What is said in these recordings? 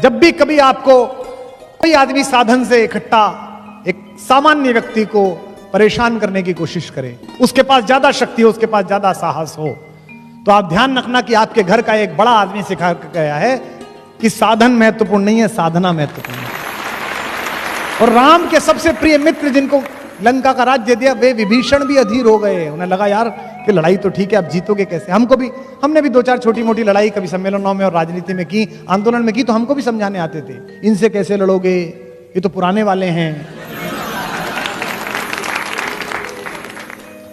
जब भी कभी आपको कोई आदमी साधन से इकट्ठा एक सामान्य व्यक्ति को परेशान करने की कोशिश करे, उसके पास ज्यादा शक्ति हो, उसके पास ज्यादा साहस हो, तो आप ध्यान रखना कि आपके घर का एक बड़ा आदमी सिखा गया है कि साधन महत्वपूर्ण नहीं है, साधना महत्वपूर्ण है। और राम के सबसे प्रिय मित्र जिनको लंका का राज्य दिया, वे विभीषण भी अधीर हो गए। उन्हें लगा यार कि लड़ाई तो ठीक है, अब जीतोगे कैसे। हमने भी 2-4 छोटी मोटी लड़ाई कभी सम्मेलनों में और राजनीति में की, आंदोलन में की, तो हमको भी समझाने आते थे, इनसे कैसे लड़ोगे, ये तो पुराने वाले हैं।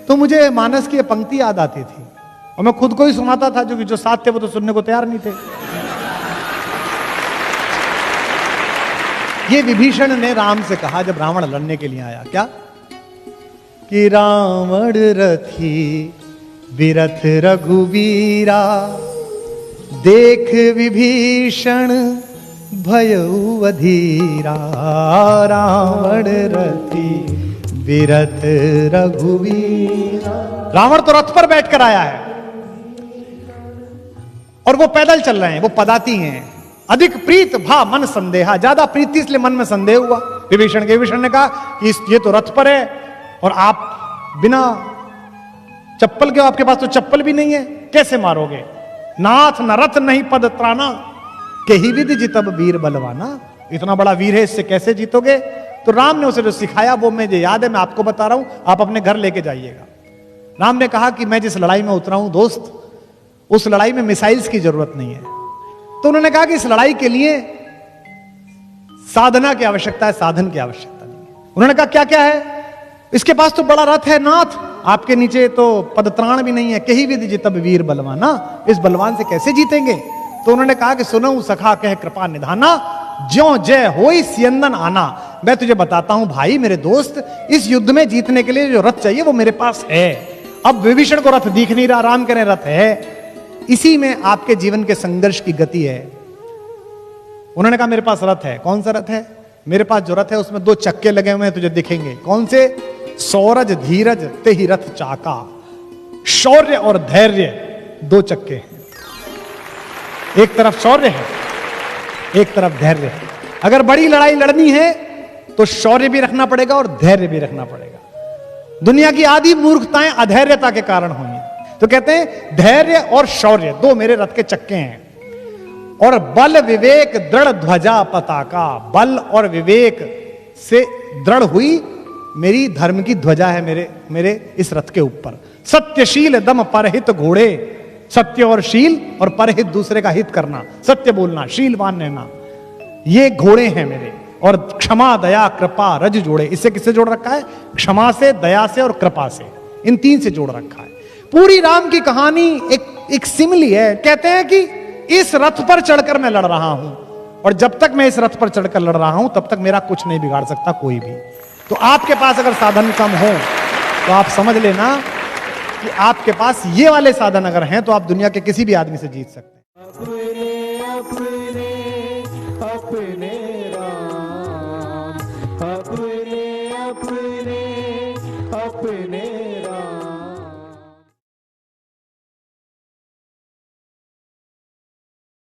तो मुझे मानस की पंक्ति याद आती थी और मैं खुद को ही सुनाता था, जो साथ थे वो तो सुनने को तैयार नहीं थे। ये विभीषण ने राम से कहा जब रावण लड़ने के लिए आया, क्या कि रावण रथी बिरथ रघुवीरा, देख विभीषण भयउ अधीरा। रावण रथी बिरथ रघुवीरा। रावण तो रथ पर बैठकर आया है और वो पैदल चल रहे हैं, वो पदाती हैं। अधिक प्रीत भा मन संदेहा, ज्यादा प्रीति इसलिए मन में संदेह हुआ विभीषण के। विभीषण ने कहा कि ये तो रथ पर है और आप बिना चप्पल के, आपके पास तो चप्पल भी नहीं है, कैसे मारोगे। नाथ न रथ नहीं पद त्राना, के ही विधि जितब वीर बलवाना। इतना बड़ा वीर है, इससे कैसे जीतोगे। तो राम ने उसे जो सिखाया वो मुझे याद है, मैं आपको बता रहा हूं, आप अपने घर लेके जाइएगा। राम ने कहा कि मैं जिस लड़ाई में उतरा हूं दोस्त, उस लड़ाई में मिसाइल्स की जरूरत नहीं है। तो उन्होंने कहा कि इस लड़ाई के लिए साधना की आवश्यकता है, साधन की आवश्यकता नहीं है। उन्होंने कहा क्या क्या है। इसके पास तो बड़ा रथ है नाथ, आपके नीचे तो पदत्राण भी नहीं है। कही विधि जितब वीर बलवाना, इस बलवान से कैसे जीतेंगे। तो उन्होंने कहा कि सुनो सखा कह कृपा निधाना, ज्यों जय होई सियंदन आना। मैं तुझे बताता हूं भाई मेरे दोस्त, इस युद्ध में जीतने के लिए जो रथ चाहिए वो मेरे पास है। अब विभीषण को रथ दिख नहीं रहा, राम कह रहे रथ है। इसी में आपके जीवन के संघर्ष की गति है। उन्होंने कहा मेरे पास रथ है। कौन सा रथ है। मेरे पास जो रथ है उसमें 2 चक्के लगे हुए हैं, तुझे दिखेंगे। कौन से। सौरज धीरज ते ही रथ चाका। शौर्य और धैर्य 2 चक्के हैं। एक तरफ शौर्य है, एक तरफ धैर्य है। अगर बड़ी लड़ाई लड़नी है तो शौर्य भी रखना पड़ेगा और धैर्य भी रखना पड़ेगा। दुनिया की आधी मूर्खताएं अधैर्यता के कारण हुई हैं। तो कहते हैं धैर्य और शौर्य 2 मेरे रथ के चक्के हैं। और बल विवेक दृढ़ ध्वजा पताका, बल और विवेक से दृढ़ हुई मेरी धर्म की ध्वजा है मेरे इस रथ के ऊपर। सत्यशील दम परहित घोड़े, सत्य और शील और परहित दूसरे का हित करना, सत्य बोलना, शीलवान रहना, ये घोड़े हैं मेरे। और क्षमा दया कृपा रज जोड़े, इससे किससे जोड़ रखा है। क्षमा से, दया से और कृपा से, इन 3 से जोड़ रखा है। पूरी राम की कहानी एक सिमली है। कहते हैं कि इस रथ पर चढ़कर मैं लड़ रहा हूं और जब तक मैं इस रथ पर चढ़कर लड़ रहा हूं तब तक मेरा कुछ नहीं बिगाड़ सकता कोई भी। तो आपके पास अगर साधन कम हो तो आप समझ लेना कि आपके पास ये वाले साधन अगर हैं तो आप दुनिया के किसी भी आदमी से जीत सकते हैं।